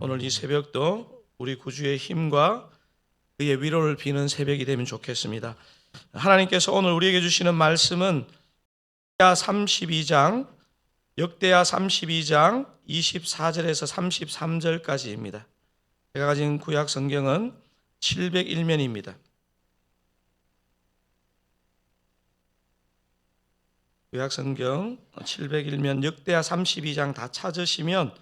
오늘 이 새벽도 우리 구주의 힘과 그의 위로를 비는 새벽이 되면 좋겠습니다. 하나님께서 오늘 우리에게 주시는 말씀은 역대하 32장 24절에서 33절까지입니다. 제가 가진 구약 성경은 701면입니다. 구약 성경 701면 역대하 32장 다 찾으시면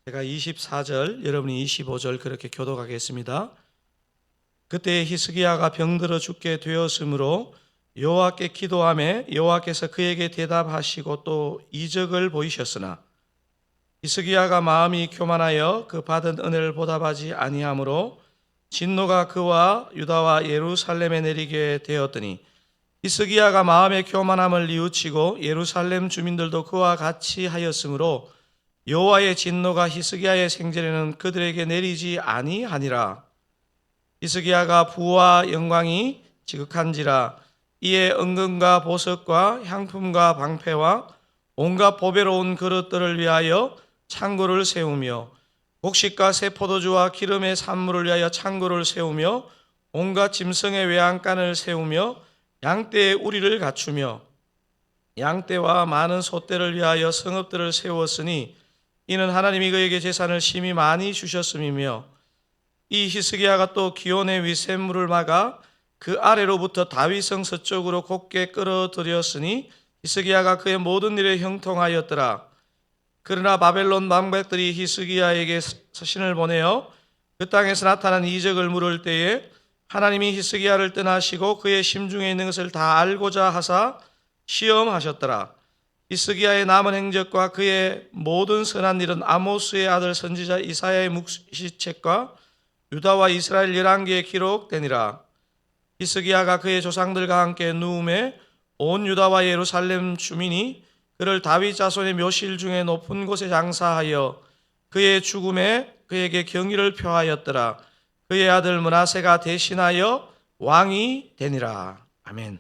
제가 24절, 여러분이 25절 그렇게 교독하겠습니다. 그때 히스기야가 병들어 죽게 되었으므로 여호와께 기도하매 여호와께서 그에게 대답하시고 또 이적을 보이셨으나 히스기야가 마음이 교만하여 그 받은 은혜를 보답하지 아니하므로 진노가 그와 유다와 예루살렘에 내리게 되었더니 히스기야가 마음의 교만함을 뉘우치고 예루살렘 주민들도 그와 같이 하였으므로 여호와의 진노가 히스기야의 생전에는 그들에게 내리지 아니하니라. 히스기야가 부와 영광이 지극한지라. 이에 은금과 보석과 향품과 방패와 온갖 보배로운 그릇들을 위하여 창고를 세우며 곡식과 새 포도주와 기름의 산물을 위하여 창고를 세우며 온갖 짐승의 외양간을 세우며 양떼의 우리를 갖추며 양떼와 많은 소떼를 위하여 성읍들을 세웠으니 이는 하나님이 그에게 재산을 심히 많이 주셨음이며 이 히스기야가 또 기온의 위샘물을 막아 그 아래로부터 다윗성 서쪽으로 곱게 끌어들였으니 히스기야가 그의 모든 일에 형통하였더라. 그러나 바벨론 방백들이 히스기야에게 서신을 보내어 그 땅에서 나타난 이적을 물을 때에 하나님이 히스기야를 떠나시고 그의 심중에 있는 것을 다 알고자 하사 시험하셨더라. 히스기야의 남은 행적과 그의 모든 선한 일은 아모스의 아들 선지자 이사야의 묵시책과 유다와 이스라엘 11개에 기록되니라. 히스기야가 그의 조상들과 함께 누움에 온 유다와 예루살렘 주민이 그를 다윗 자손의 묘실 중에 높은 곳에 장사하여 그의 죽음에 그에게 경의를 표하였더라. 그의 아들 므낫세가 대신하여 왕이 되니라. 아멘.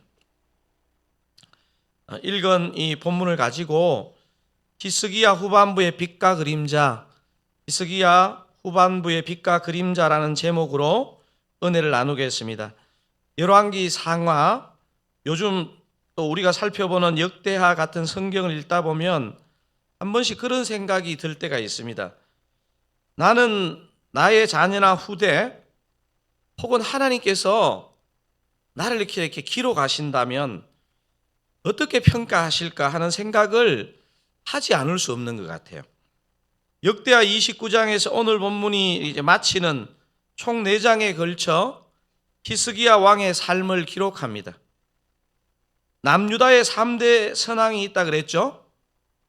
읽은 이 본문을 가지고 히스기야 후반부의 빛과 그림자, 히스기야 후반부의 빛과 그림자라는 제목으로 은혜를 나누겠습니다. 열왕기 상하, 요즘 또 우리가 살펴보는 역대하 같은 성경을 읽다 보면 한 번씩 그런 생각이 들 때가 있습니다. 나는 나의 자녀나 후대 혹은 하나님께서 나를 이렇게 기록하신다면 어떻게 평가하실까 하는 생각을 하지 않을 수 없는 것 같아요. 역대하 29장에서 오늘 본문이 이제 마치는 총 4장에 걸쳐 히스기야 왕의 삶을 기록합니다. 남유다의 3대 선왕이 있다 그랬죠?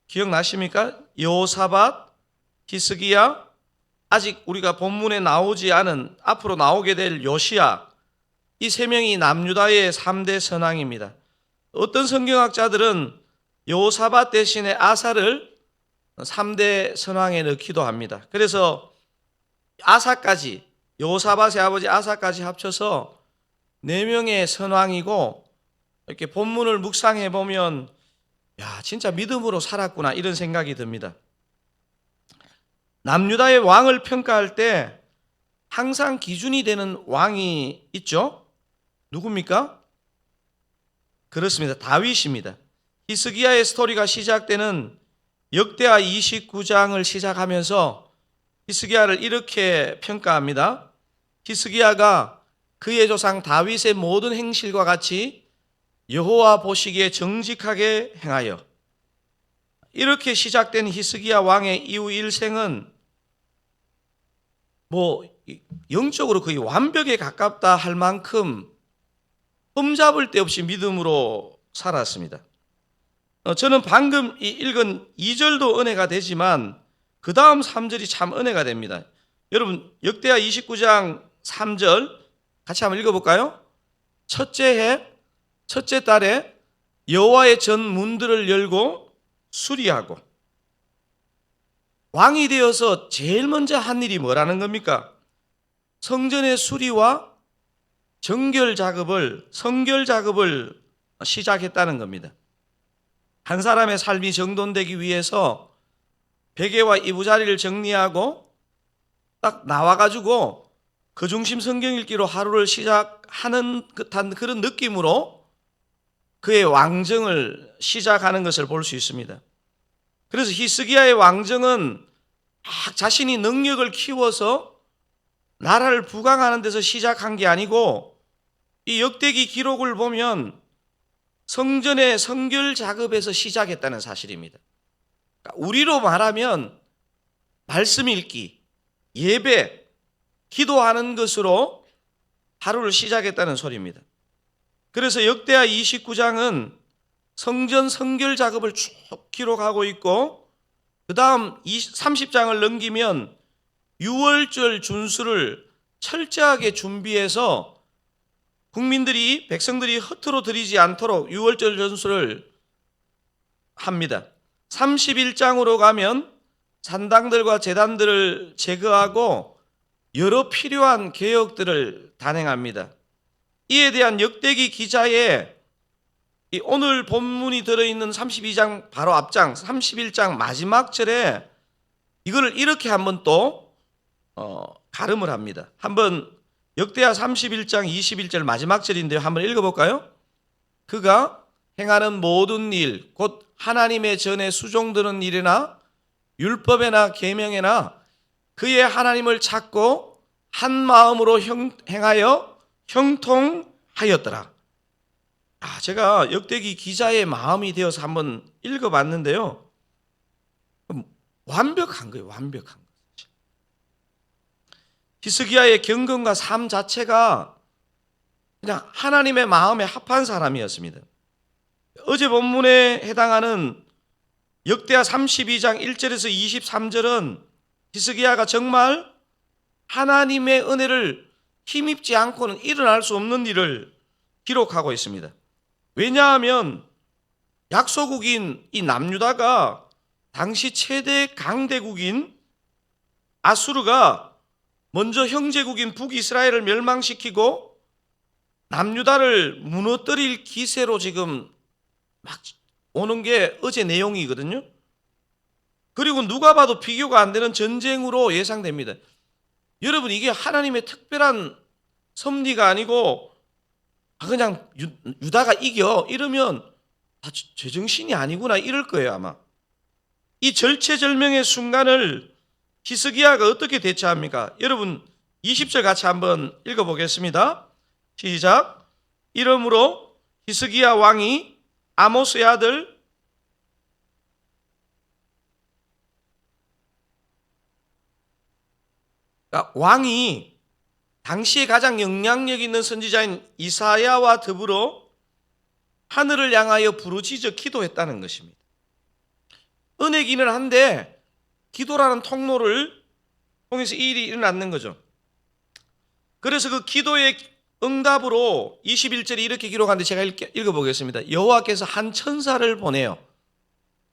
기억나십니까? 여호사밧, 히스기야, 아직 우리가 본문에 나오지 않은 앞으로 나오게 될 요시야, 이 3명이 남유다의 3대 선왕입니다. 어떤 성경학자들은 여호사밧 대신에 아사를 3대 선왕에 넣기도 합니다. 그래서 아사까지, 여호사밧의 아버지 아사까지 합쳐서 4명의 선왕이고, 이렇게 본문을 묵상해 보면 야, 진짜 믿음으로 살았구나 이런 생각이 듭니다. 남유다의 왕을 평가할 때 항상 기준이 되는 왕이 있죠. 누굽니까? 그렇습니다. 다윗입니다. 히스기야의 스토리가 시작되는 역대하 29장을 시작하면서 히스기야를 이렇게 평가합니다. 히스기야가 그의 조상 다윗의 모든 행실과 같이 여호와 보시기에 정직하게 행하여, 이렇게 시작된 히스기야 왕의 이후 일생은 영적으로 거의 완벽에 가깝다 할 만큼 흠잡을 데 없이 믿음으로 살았습니다. 저는 방금 읽은 2절도 은혜가 되지만 그 다음 3절이 참 은혜가 됩니다. 여러분, 역대하 29장 3절 같이 한번 읽어볼까요? 첫째 해 첫째 달에 여호와의 전 문들을 열고 수리하고. 왕이 되어서 제일 먼저 한 일이 뭐라는 겁니까? 성전의 수리와 성결 작업을 시작했다는 겁니다. 한 사람의 삶이 정돈되기 위해서 베개와 이부자리를 정리하고 딱 나와가지고 그 중심 성경 읽기로 하루를 시작하는 듯한 그런 느낌으로 그의 왕정을 시작하는 것을 볼 수 있습니다. 그래서 히스기야의 왕정은 자신이 능력을 키워서 나라를 부강하는 데서 시작한 게 아니고 이 역대기 기록을 보면 성전의 성결 작업에서 시작했다는 사실입니다. 그러니까 우리로 말하면 말씀 읽기, 예배, 기도하는 것으로 하루를 시작했다는 소리입니다. 그래서 역대하 29장은 성전 성결 작업을 쭉 기록하고 있고 그 다음 30장을 넘기면 유월절 준수를 철저하게 준비해서 국민들이 백성들이 허투루 드리지 않도록 유월절 준수를 합니다. 31장으로 가면 산당들과 제단들을 제거하고 여러 필요한 개혁들을 단행합니다. 이에 대한 역대기 기자의 오늘 본문이 들어있는 32장 바로 앞장 31장 마지막 절에 이거를 이렇게 한번 또 가름을 합니다. 한번 역대하 31장 21절 마지막 절인데요. 한번 읽어볼까요? 그가 행하는 모든 일 곧 하나님의 전에 수종드는 일이나 율법에나 계명에나 그의 하나님을 찾고 한 마음으로 행하여 형통하였더라. 제가 역대기 기자의 마음이 되어서 한번 읽어봤는데요. 완벽한 거예요. 완벽한 거. 히스기야의 경건과 삶 자체가 그냥 하나님의 마음에 합한 사람이었습니다. 어제 본문에 해당하는 역대하 32장 1절에서 23절은 히스기야가 정말 하나님의 은혜를 힘입지 않고는 일어날 수 없는 일을 기록하고 있습니다. 왜냐하면 약소국인 이 남유다가 당시 최대 강대국인 아수르가 먼저 형제국인 북이스라엘을 멸망시키고 남유다를 무너뜨릴 기세로 지금 막 오는 게 어제 내용이거든요. 그리고 누가 봐도 비교가 안 되는 전쟁으로 예상됩니다. 여러분, 이게 하나님의 특별한 섭리가 아니고 그냥 유다가 이겨 이러면 제정신이 아니구나 이럴 거예요. 아마 이 절체절명의 순간을 히스기야가 어떻게 대처합니까? 여러분 20절 같이 한번 읽어보겠습니다. 시작. 이러므로 히스기야 왕이 아모스의 아들 왕이 당시에 가장 영향력 있는 선지자인 이사야와 더불어 하늘을 향하여 부르짖어 기도했다는 것입니다. 은혜기는 한데 기도라는 통로를 통해서 이 일이 일어났는 거죠. 그래서 그 기도의 응답으로 21절에 이렇게 기록하는데 제가 읽어보겠습니다. 여호와께서 한 천사를 보내요.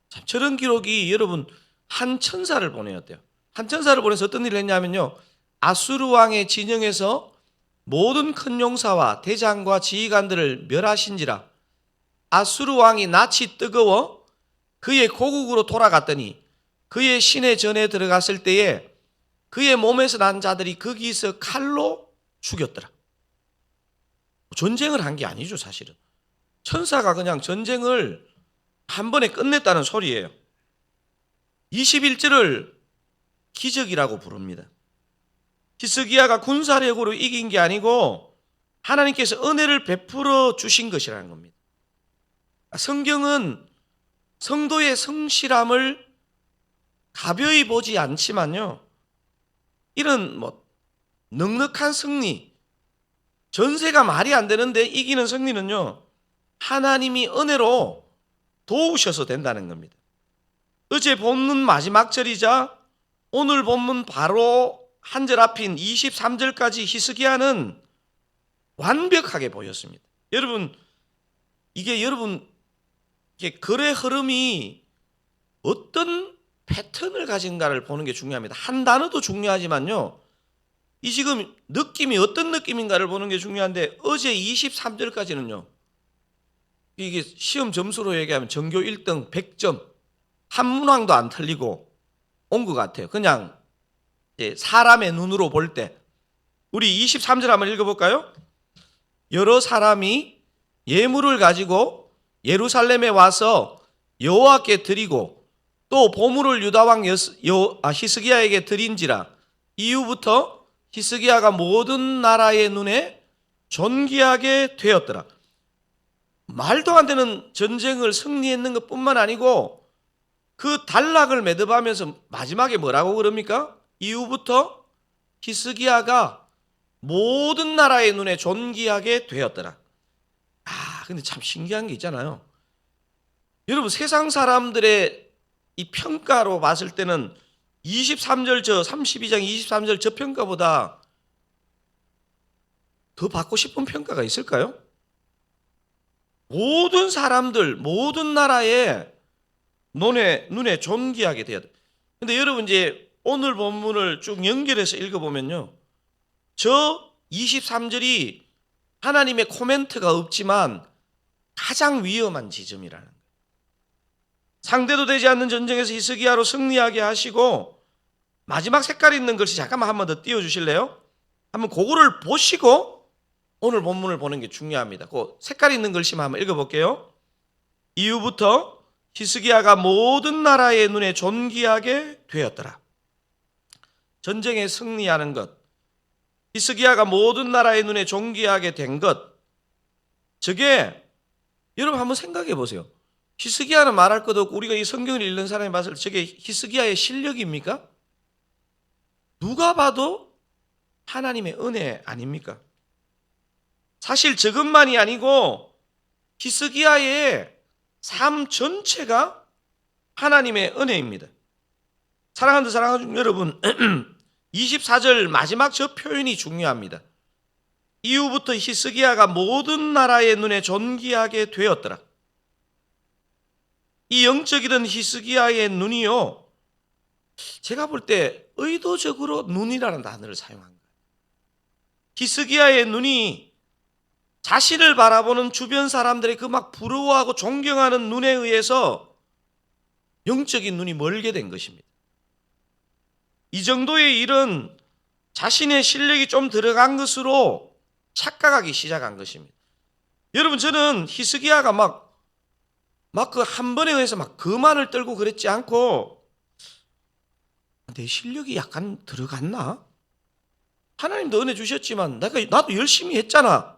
참, 저런 기록이 여러분 한 천사를 보내었대요. 한 천사를 보내서 어떤 일을 했냐면요, 아수르 왕의 진영에서 모든 큰 용사와 대장과 지휘관들을 멸하신지라. 아수르 왕이 낯이 뜨거워 그의 고국으로 돌아갔더니 그의 시내 전에 들어갔을 때에 그의 몸에서 난 자들이 거기서 칼로 죽였더라. 전쟁을 한 게 아니죠. 사실은 천사가 그냥 전쟁을 한 번에 끝냈다는 소리예요. 21절을 기적이라고 부릅니다. 히스기야가 군사력으로 이긴 게 아니고 하나님께서 은혜를 베풀어 주신 것이라는 겁니다. 성경은 성도의 성실함을 가벼이 보지 않지만요, 이런 넉넉한 승리, 전세가 말이 안 되는데 이기는 승리는요, 하나님이 은혜로 도우셔서 된다는 겁니다. 어제 본문 마지막 절이자 오늘 본문 바로 한 절 앞인 23절까지 히스기야는 완벽하게 보였습니다. 여러분, 이게 글의 흐름이 어떤 패턴을 가진가를 보는 게 중요합니다. 한 단어도 중요하지만요, 이 지금 느낌이 어떤 느낌인가를 보는 게 중요한데 어제 23절까지는요, 이게 시험 점수로 얘기하면 전교 1등 100점, 한 문항도 안 틀리고 온 것 같아요. 그냥 사람의 눈으로 볼 때, 우리 23절 한번 읽어볼까요? 여러 사람이 예물을 가지고 예루살렘에 와서 여호와께 드리고 또 보물을 유다 왕 히스기야에게 드린지라. 이후부터 히스기야가 모든 나라의 눈에 존귀하게 되었더라. 말도 안 되는 전쟁을 승리했는 것뿐만 아니고 그 단락을 매듭하면서 마지막에 뭐라고 그럽니까? 이후부터 히스기야가 모든 나라의 눈에 존귀하게 되었더라. 근데 참 신기한 게 있잖아요. 여러분, 세상 사람들의 이 평가로 봤을 때는 23절 32장 23절 저 평가보다 더 받고 싶은 평가가 있을까요? 모든 사람들, 모든 나라의 눈에 존귀하게 되었다. 근데 여러분, 이제 오늘 본문을 쭉 연결해서 읽어보면요, 저 23절이 하나님의 코멘트가 없지만 가장 위험한 지점이라는 거예요. 상대도 되지 않는 전쟁에서 히스기야로 승리하게 하시고, 마지막 색깔 있는 글씨 잠깐만 한번 더 띄워주실래요? 한번 그거를 보시고 오늘 본문을 보는 게 중요합니다. 그 색깔 있는 글씨만 한번 읽어볼게요. 이후부터 히스기야가 모든 나라의 눈에 존귀하게 되었더라. 전쟁에 승리하는 것, 히스기야가 모든 나라의 눈에 존귀하게 된 것, 저게 여러분 한번 생각해 보세요. 히스기야는 말할 것도 없고 우리가 이 성경을 읽는 사람이 봤을 때 저게 히스기야의 실력입니까? 누가 봐도 하나님의 은혜 아닙니까? 사실 저것만이 아니고 히스기야의 삶 전체가 하나님의 은혜입니다. 사랑하는 여러분, 24절 마지막 저 표현이 중요합니다. 이후부터 히스기야가 모든 나라의 눈에 존귀하게 되었더라. 이 영적이던 히스기야의 눈이요, 제가 볼 때 의도적으로 눈이라는 단어를 사용한 거예요. 히스기야의 눈이 자신을 바라보는 주변 사람들의 그 막 부러워하고 존경하는 눈에 의해서 영적인 눈이 멀게 된 것입니다. 이 정도의 일은 자신의 실력이 좀 들어간 것으로 착각하기 시작한 것입니다. 여러분, 저는 히스기야가 막 그 한 번에 의해서 막 거만을 떨고 그랬지 않고, 내 실력이 약간 들어갔나? 하나님도 은혜 주셨지만 나도 열심히 했잖아.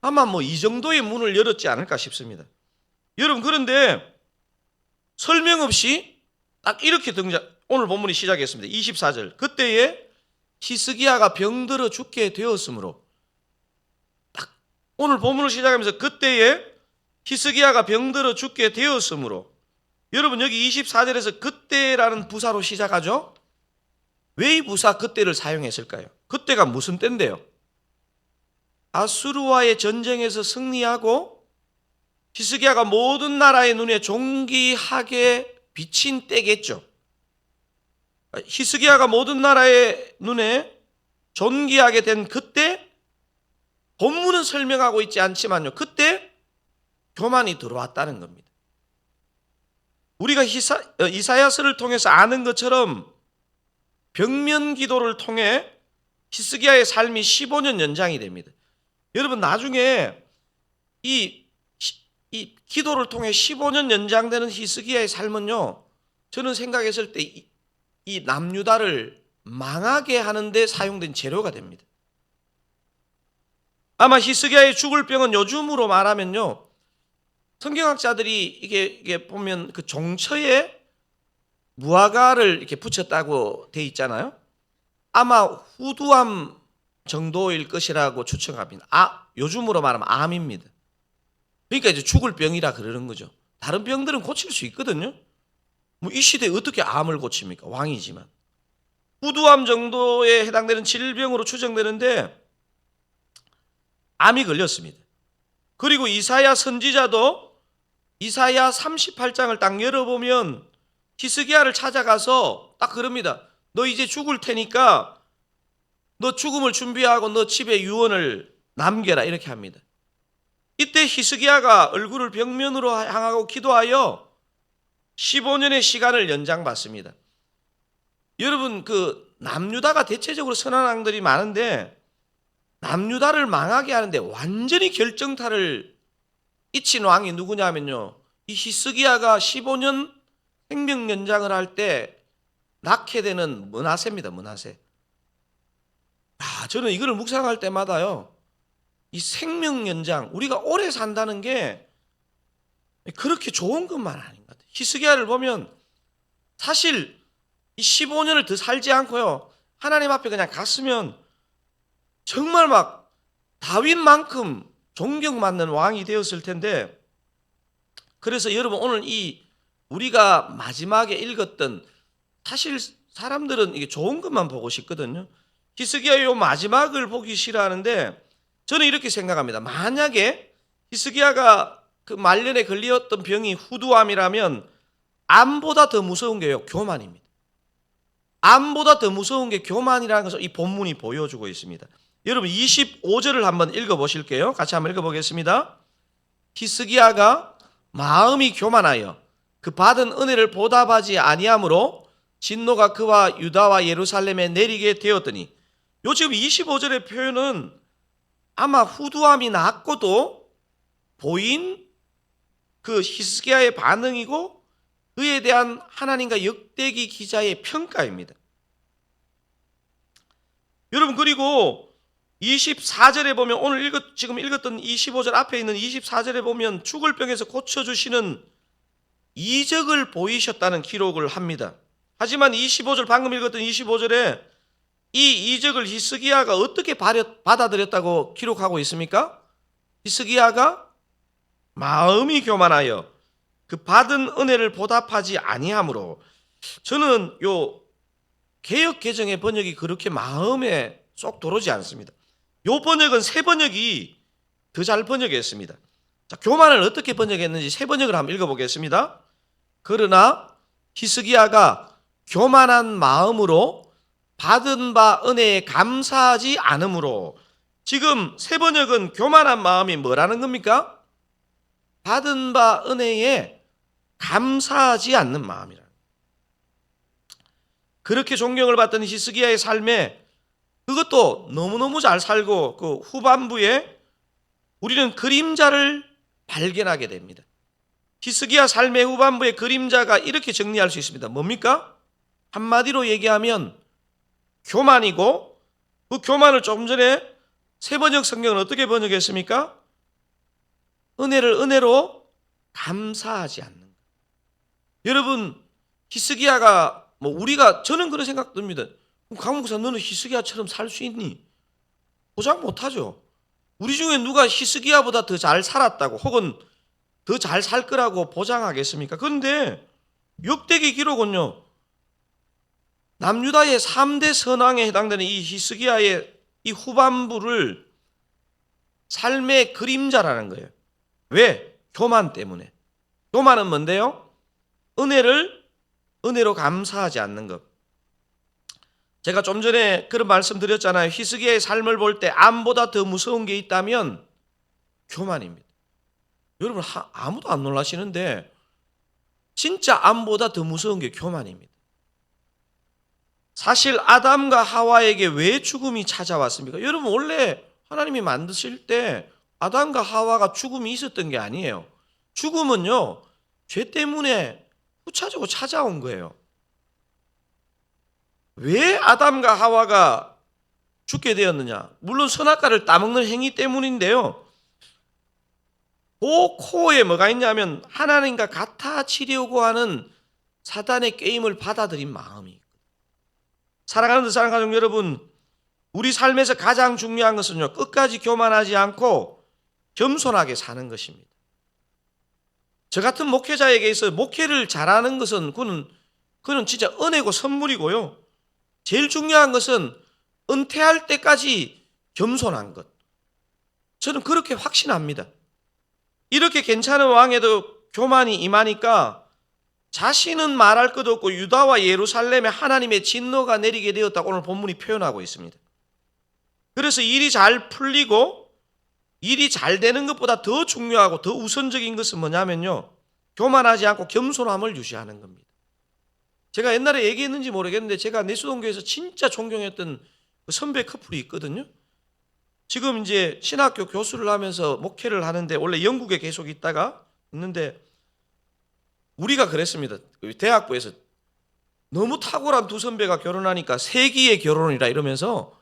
아마 뭐 이 정도의 문을 열었지 않을까 싶습니다. 여러분, 그런데 설명 없이 딱 이렇게 오늘 본문이 시작했습니다. 24절. 그때에 히스기야가 병들어 죽게 되었으므로, 딱 오늘 본문을 시작하면서 그때에 히스기야가 병들어 죽게 되었으므로, 여러분 여기 24절에서 그때라는 부사로 시작하죠. 왜 이 부사 그때를 사용했을까요? 그때가 무슨 때인데요? 아수르와의 전쟁에서 승리하고 히스기야가 모든 나라의 눈에 존귀하게 비친 때겠죠. 히스기야가 모든 나라의 눈에 존귀하게 된 그때, 본문은 설명하고 있지 않지만요, 그때 교만이 들어왔다는 겁니다. 우리가 이사야서를 통해서 아는 것처럼 벽면 기도를 통해 히스기야의 삶이 15년 연장이 됩니다. 여러분, 나중에 이 기도를 통해 15년 연장되는 히스기야의 삶은요, 저는 생각했을 때 이 남유다를 망하게 하는데 사용된 재료가 됩니다. 아마 히스기야의 죽을 병은 요즘으로 말하면요, 성경학자들이 이게 보면 그 종처에 무화과를 이렇게 붙였다고 돼 있잖아요. 아마 후두암 정도일 것이라고 추측합니다. 요즘으로 말하면 암입니다. 그러니까 이제 죽을 병이라 그러는 거죠. 다른 병들은 고칠 수 있거든요. 뭐 이 시대에 어떻게 암을 고칩니까? 왕이지만. 후두암 정도에 해당되는 질병으로 추정되는데 암이 걸렸습니다. 그리고 이사야 선지자도 이사야 38장을 딱 열어보면 히스기야를 찾아가서 딱 그럽니다. 너 이제 죽을 테니까 너 죽음을 준비하고 너 집에 유언을 남겨라, 이렇게 합니다. 이때 히스기야가 얼굴을 벽면으로 향하고 기도하여 15년의 시간을 연장받습니다. 여러분, 그 남유다가 대체적으로 선한 왕들이 많은데 남유다를 망하게 하는데 완전히 결정타를 끼친 왕이 누구냐면요, 이 히스기야가 15년 생명 연장을 할 때 낳게 되는 므낫세입니다. 므낫세. 저는 이거를 묵상할 때마다요, 이 생명 연장, 우리가 오래 산다는 게 그렇게 좋은 것만 아닌 것 같아요. 히스기야를 보면 사실 이 15년을 더 살지 않고요, 하나님 앞에 그냥 갔으면 정말 막 다윗만큼 존경받는 왕이 되었을 텐데, 그래서 여러분 오늘 이 우리가 마지막에 읽었던, 사실 사람들은 이게 좋은 것만 보고 싶거든요. 히스기야의 요 마지막을 보기 싫어하는데 저는 이렇게 생각합니다. 만약에 히스기야가 그 말년에 걸렸던 병이 후두암이라면 암보다 더 무서운 게요, 교만입니다. 암보다 더 무서운 게 교만이라는 것을 이 본문이 보여주고 있습니다. 여러분 25절을 한번 읽어보실게요. 같이 한번 읽어보겠습니다. 히스기야가 마음이 교만하여 그 받은 은혜를 보답하지 아니하므로 진노가 그와 유다와 예루살렘에 내리게 되었더니, 요 지금 25절의 표현은 아마 후두암이 낫고도 보인 그 히스기야의 반응이고 그에 대한 하나님과 역대기 기자의 평가입니다. 여러분, 그리고 24절에 보면 오늘 지금 읽었던 25절 앞에 있는 24절에 보면 죽을 병에서 고쳐주시는 이적을 보이셨다는 기록을 합니다. 하지만 25절, 방금 읽었던 25절에 이 이적을 히스기야가 어떻게 받아들였다고 기록하고 있습니까? 히스기야가 마음이 교만하여 그 받은 은혜를 보답하지 아니하므로, 저는 요 개역 개정의 번역이 그렇게 마음에 쏙 들어오지 않습니다. 요 번역은 새 번역이 더 잘 번역했습니다. 자, 교만을 어떻게 번역했는지 새 번역을 한번 읽어보겠습니다. 그러나 히스기야가 교만한 마음으로 받은 바 은혜에 감사하지 않으므로, 지금 새 번역은 교만한 마음이 뭐라는 겁니까? 받은 바 은혜에 감사하지 않는 마음이라. 그렇게 존경을 받던 히스기야의 삶에 그것도 너무너무 잘 살고 그 후반부에 우리는 그림자를 발견하게 됩니다. 히스기야 삶의 후반부의 그림자가 이렇게 정리할 수 있습니다. 뭡니까? 한마디로 얘기하면 교만이고, 그 교만을 조금 전에 새 번역 성경은 어떻게 번역했습니까? 은혜를 은혜로 감사하지 않는 것. 여러분, 히스기야가 저는 그런 생각 듭니다. 강 목사, 너는 히스기야처럼 살 수 있니? 보장 못하죠. 우리 중에 누가 히스기야보다 더 잘 살았다고 혹은 더 잘 살 거라고 보장하겠습니까? 그런데 역대기 기록은요, 남유다의 3대 선왕에 해당되는 이 히스기야의 이 후반부를 삶의 그림자라는 거예요. 왜? 교만 때문에. 교만은 뭔데요? 은혜를 은혜로 감사하지 않는 것. 제가 좀 전에 그런 말씀 드렸잖아요. 히스기야의 삶을 볼 때 암보다 더 무서운 게 있다면 교만입니다. 여러분, 아무도 안 놀라시는데 진짜 암보다 더 무서운 게 교만입니다. 사실 아담과 하와에게 왜 죽음이 찾아왔습니까? 여러분, 원래 하나님이 만드실 때 아담과 하와가 죽음이 있었던 게 아니에요. 죽음은요, 죄 때문에 후차적으로 찾아온 거예요. 왜 아담과 하와가 죽게 되었느냐? 물론 선악과를 따먹는 행위 때문인데요, 그 코어에 뭐가 있냐면 하나님과 같아지려고 하는 사단의 게임을 받아들인 마음이. 사랑하는 사랑 가족 여러분, 우리 삶에서 가장 중요한 것은요, 끝까지 교만하지 않고 겸손하게 사는 것입니다. 저 같은 목회자에게 있어 목회를 잘하는 것은 그는 진짜 은혜고 선물이고요, 제일 중요한 것은 은퇴할 때까지 겸손한 것. 저는 그렇게 확신합니다. 이렇게 괜찮은 왕에도 교만이 임하니까 자신은 말할 것도 없고 유다와 예루살렘에 하나님의 진노가 내리게 되었다고 오늘 본문이 표현하고 있습니다. 그래서 일이 잘 풀리고 일이 잘 되는 것보다 더 중요하고 더 우선적인 것은 뭐냐면요, 교만하지 않고 겸손함을 유지하는 겁니다. 제가 옛날에 얘기했는지 모르겠는데 제가 내수동교에서 진짜 존경했던 그 선배 커플이 있거든요. 지금 이제 신학교 교수를 하면서 목회를 하는데 원래 영국에 계속 있다가 있는데 우리가 그랬습니다. 대학부에서 너무 탁월한 두 선배가 결혼하니까 세기의 결혼이라 이러면서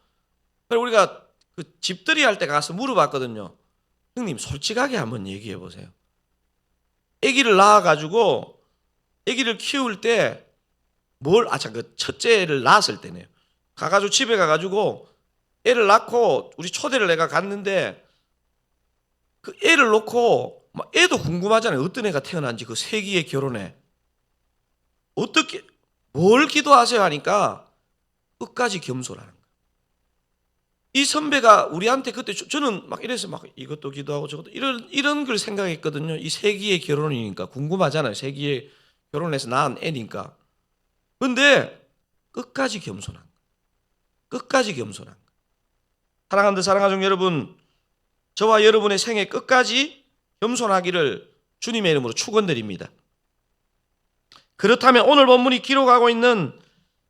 우리가 그 집들이 할 때 가서 물어봤거든요. 형님 솔직하게 한번 얘기해 보세요. 아기를 낳아가지고 아기를 키울 때 그 첫째를 낳았을 때네요. 가가지고 집에 가가지고 애를 낳고 우리 초대를 내가 갔는데 그 애를 놓고 막 애도 궁금하잖아요. 어떤 애가 태어난지 그 세기의 결혼에 어떻게 뭘 기도하세요 하니까 끝까지 겸손하는 거예요. 이 선배가 우리한테 그때 저는 막 이래서 막 이것도 기도하고 저것도 이런 걸 생각했거든요. 이 세기의 결혼이니까 궁금하잖아요. 세기의 결혼해서 낳은 애니까. 그런데 끝까지 겸손한 거예요. 끝까지 겸손한 거예요. 사랑하는 사랑하는 여러분, 저와 여러분의 생애 끝까지 겸손하기를 주님의 이름으로 축원드립니다. 그렇다면 오늘 본문이 기록하고 있는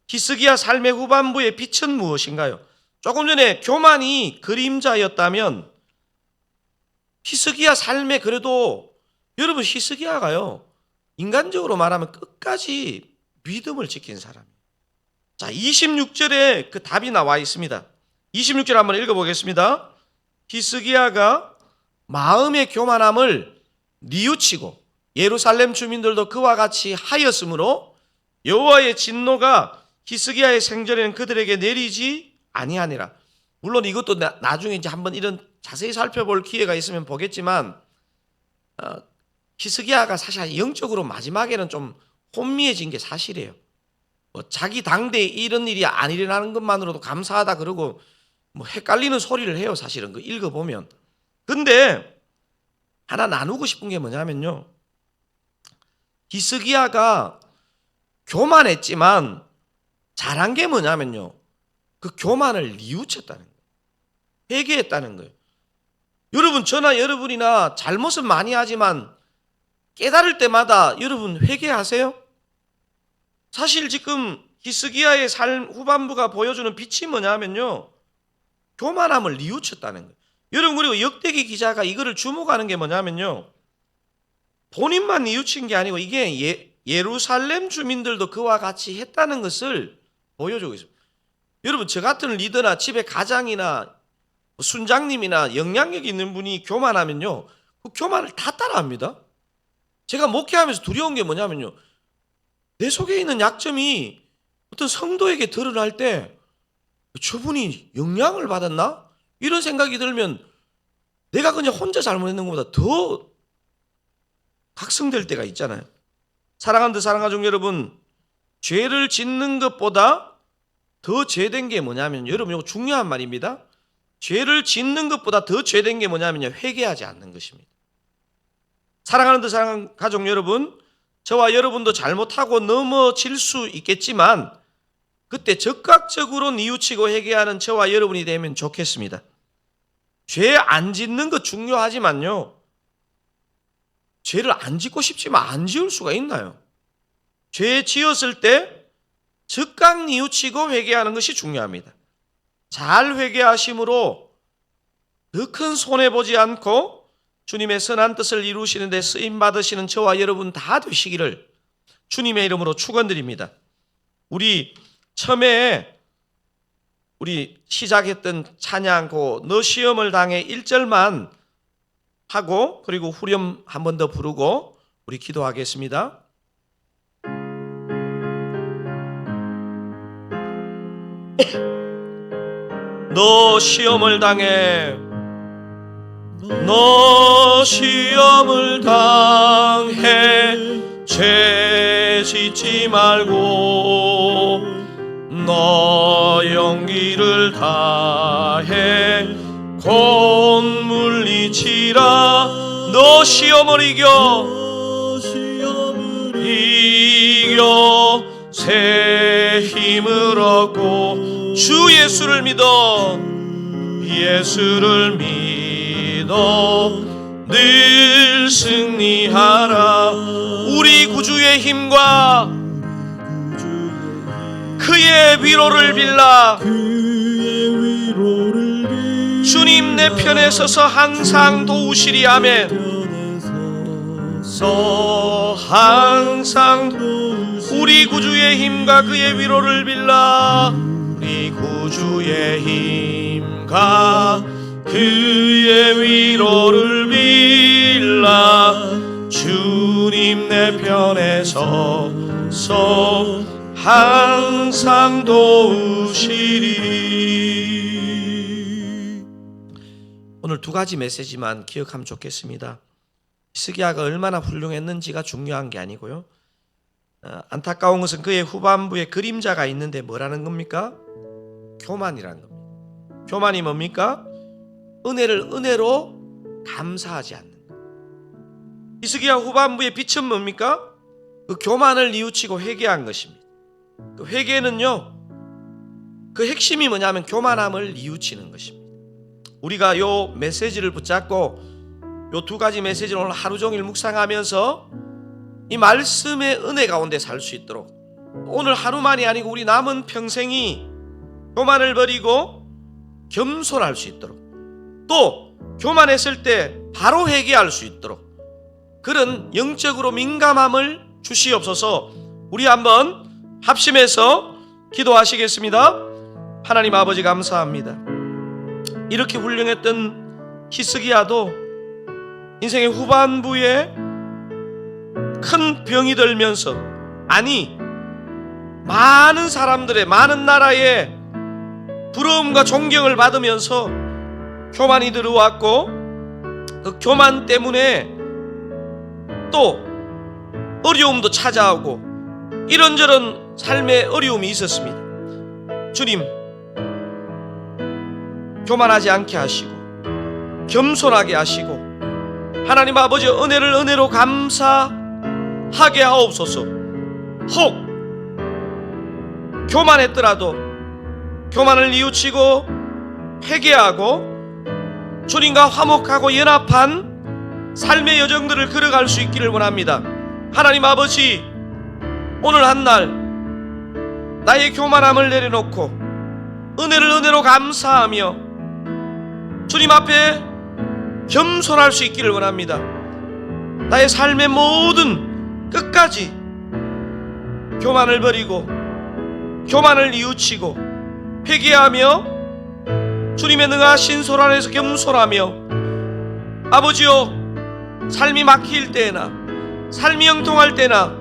히스기야 삶의 후반부의 빛은 무엇인가요? 조금 전에 교만이 그림자였다면 히스기야 삶에 그래도 여러분 히스기야가요 인간적으로 말하면 끝까지 믿음을 지킨 사람이에요. 자, 26절에 그 답이 나와 있습니다. 26절 한번 읽어보겠습니다. 히스기야가 마음의 교만함을 뉘우치고 예루살렘 주민들도 그와 같이 하였으므로 여호와의 진노가 히스기야의 생전에는 그들에게 내리지 아니하니라. 물론 이것도 나중에 이제 한번 이런 자세히 살펴볼 기회가 있으면 보겠지만 히스기야가 사실 영적으로 마지막에는 좀 혼미해진 게 사실이에요. 자기 당대에 이런 일이 안 일어나는 것만으로도 감사하다 그러고 헷갈리는 소리를 해요. 사실은 그 읽어보면. 근데 하나 나누고 싶은 게 뭐냐면요, 히스기야가 교만했지만 잘한 게 뭐냐면요, 그 교만을 뉘우쳤다는 거예요. 회개했다는 거예요. 여러분, 저나 여러분이나 잘못은 많이 하지만 깨달을 때마다 여러분 회개하세요? 사실 지금 히스기야의 삶 후반부가 보여주는 빛이 뭐냐면요, 교만함을 뉘우쳤다는 거예요. 여러분, 그리고 역대기 기자가 이거를 주목하는 게 뭐냐면요, 본인만 뉘우친 게 아니고 이게 예루살렘 주민들도 그와 같이 했다는 것을 보여주고 있습니다. 여러분, 저 같은 리더나 집에 가장이나 순장님이나 영향력 있는 분이 교만하면요, 그 교만을 다 따라합니다. 제가 목회하면서 두려운 게 뭐냐면요, 내 속에 있는 약점이 어떤 성도에게 드러날 때 저분이 영향을 받았나? 이런 생각이 들면 내가 그냥 혼자 잘못했는 것보다 더 각성될 때가 있잖아요. 사랑하는 사랑하는 여러분, 죄를 짓는 것보다 더 죄된 게 뭐냐면, 여러분 이거 중요한 말입니다. 죄를 짓는 것보다 더 죄된 게 뭐냐면요, 회개하지 않는 것입니다. 사랑하는 사랑하는 가족 여러분, 저와 여러분도 잘못하고 넘어질 수 있겠지만 그때 적극적으로 뉘우치고 회개하는 저와 여러분이 되면 좋겠습니다. 죄 안 짓는 것 중요하지만요, 죄를 안 짓고 싶지만 안 지을 수가 있나요? 죄 지었을 때 즉각 뉘우치고 회개하는 것이 중요합니다. 잘 회개하심으로 더 큰 손해보지 않고 주님의 선한 뜻을 이루시는 데 쓰임받으시는 저와 여러분 다 되시기를 주님의 이름으로 축원드립니다. 우리 처음에 우리 시작했던 찬양 너 시험을 당해 1절만 하고 그리고 후렴 한 번 더 부르고 우리 기도하겠습니다. 너 시험을 당해, 너 시험을 당해 죄 짓지 말고 너 용기를 다해 곧 물리치라. 너 시험을 이겨 새 힘을 얻고 주 예수를 믿어 늘 승리하라. 우리 구주의 힘과 그의 위로를 빌라. 주님 내 편에 서서 항상 도우시리. 아멘. 항상 우리 구주의 힘과 그의 위로를 빌라. 우리 구주의 힘과 그의 위로를 빌라. 주님 내 편에 서서 항상 도우시리. 오늘 두 가지 메시지만 기억하면 좋겠습니다. 히스기야가 얼마나 훌륭했는지가 중요한 게 아니고요, 안타까운 것은 그의 후반부에 그림자가 있는데 뭐라는 겁니까? 교만이라는 겁니다. 교만이 뭡니까? 은혜를 은혜로 감사하지 않는 것. 히스기야 후반부의 빛은 뭡니까? 그 교만을 뉘우치고 회개한 것입니다. 그 회개는요, 그 핵심이 뭐냐면 교만함을 뉘우치는 것입니다. 우리가 요 메시지를 붙잡고 요 두 가지 메시지를 오늘 하루 종일 묵상하면서 이 말씀의 은혜 가운데 살 수 있도록, 오늘 하루만이 아니고 우리 남은 평생이 교만을 버리고 겸손할 수 있도록, 또 교만했을 때 바로 회개할 수 있도록 그런 영적으로 민감함을 주시옵소서. 우리 한번 합심해서 기도하시겠습니다. 하나님 아버지 감사합니다. 이렇게 훌륭했던 히스기야도 인생의 후반부에 큰 병이 들면서, 아니 많은 사람들의, 많은 나라의 부러움과 존경을 받으면서 교만이 들어왔고, 그 교만 때문에 또 어려움도 찾아오고 이런저런 삶의 어려움이 있었습니다. 주님, 교만하지 않게 하시고 겸손하게 하시고 하나님 아버지 은혜를 은혜로 감사하게 하옵소서. 혹 교만했더라도 교만을 뉘우치고 회개하고 주님과 화목하고 연합한 삶의 여정들을 걸어갈 수 있기를 원합니다. 하나님 아버지, 오늘 한날 나의 교만함을 내려놓고 은혜를 은혜로 감사하며 주님 앞에 겸손할 수 있기를 원합니다. 나의 삶의 모든 끝까지 교만을 버리고 교만을 뉘우치고 회개하며 주님의 능하신 손 안에서 겸손하며, 아버지여, 삶이 막힐 때나 삶이 형통할 때나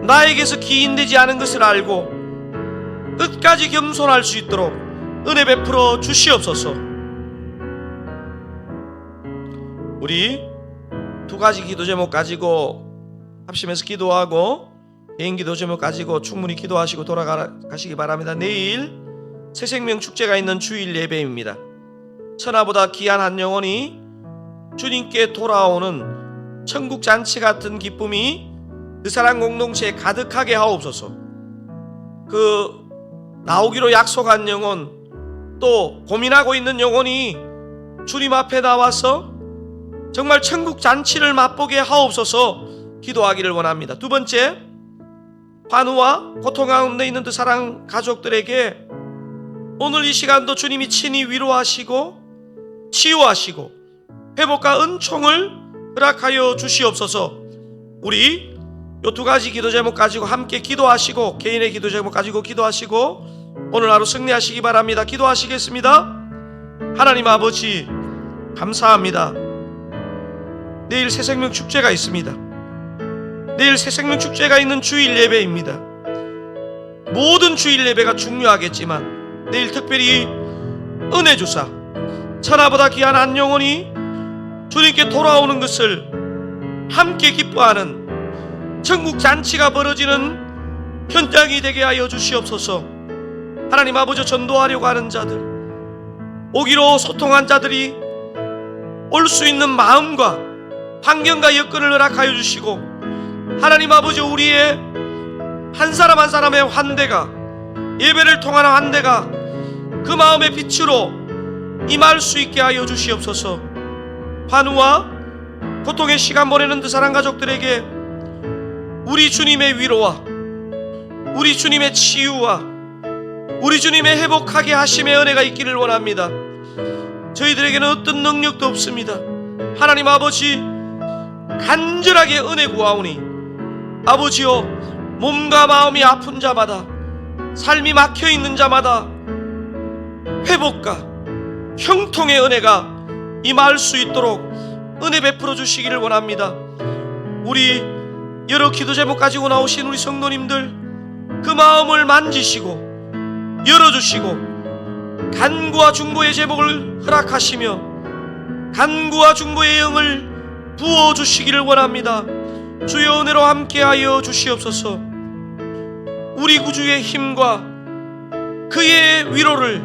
나에게서 기인되지 않은 것을 알고 끝까지 겸손할 수 있도록 은혜 베풀어 주시옵소서. 우리 두 가지 기도 제목 가지고 합심해서 기도하고 개인 기도 제목 가지고 충분히 기도하시고 돌아가시기 바랍니다. 내일 새생명 축제가 있는 주일 예배입니다. 천하보다 귀한 한 영혼이 주님께 돌아오는 천국 잔치 같은 기쁨이 그 사랑 공동체에 가득하게 하옵소서. 그 나오기로 약속한 영혼, 또 고민하고 있는 영혼이 주님 앞에 나와서 정말 천국 잔치를 맛보게 하옵소서 기도하기를 원합니다. 두 번째, 환우와 고통 가운데 있는 그 사랑 가족들에게 오늘 이 시간도 주님이 친히 위로하시고 치유하시고 회복과 은총을 허락하여 주시옵소서. 우리 요 두 가지 기도 제목 가지고 함께 기도하시고 개인의 기도 제목 가지고 기도하시고 오늘 하루 승리하시기 바랍니다. 기도하시겠습니다. 하나님 아버지 감사합니다. 내일 새생명 축제가 있습니다. 내일 새생명 축제가 있는 주일 예배입니다. 모든 주일 예배가 중요하겠지만 내일 특별히 은혜 주사 천하보다 귀한 한 영혼이 주님께 돌아오는 것을 함께 기뻐하는 천국 잔치가 벌어지는 현장이 되게 하여 주시옵소서. 하나님 아버지, 전도하려고 하는 자들, 오기로 소통한 자들이 올 수 있는 마음과 환경과 여건을 허락하여 주시고, 하나님 아버지, 우리의 한 사람 한 사람의 환대가, 예배를 통한 환대가 그 마음의 빛으로 임할 수 있게 하여 주시옵소서. 환우와 고통의 시간 보내는 그 사랑 가족들에게 우리 주님의 위로와 우리 주님의 치유와 우리 주님의 회복하게 하심의 은혜가 있기를 원합니다. 저희들에게는 어떤 능력도 없습니다. 하나님 아버지, 간절하게 은혜 구하오니 아버지여, 몸과 마음이 아픈 자마다, 삶이 막혀있는 자마다 회복과 형통의 은혜가 임할 수 있도록 은혜 베풀어 주시기를 원합니다. 우리 여러 기도 제목 가지고 나오신 우리 성도님들, 그 마음을 만지시고 열어주시고 간구와 중보의 제목을 허락하시며 간구와 중보의 영을 부어주시기를 원합니다. 주의 은혜로 함께하여 주시옵소서. 우리 구주의 힘과 그의 위로를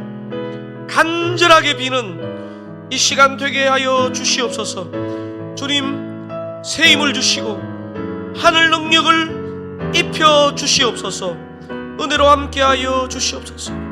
간절하게 비는 이 시간 되게 하여 주시옵소서. 주님, 새 힘을 주시고 하늘 능력을 입혀 주시옵소서. 은혜로 함께하여 주시옵소서.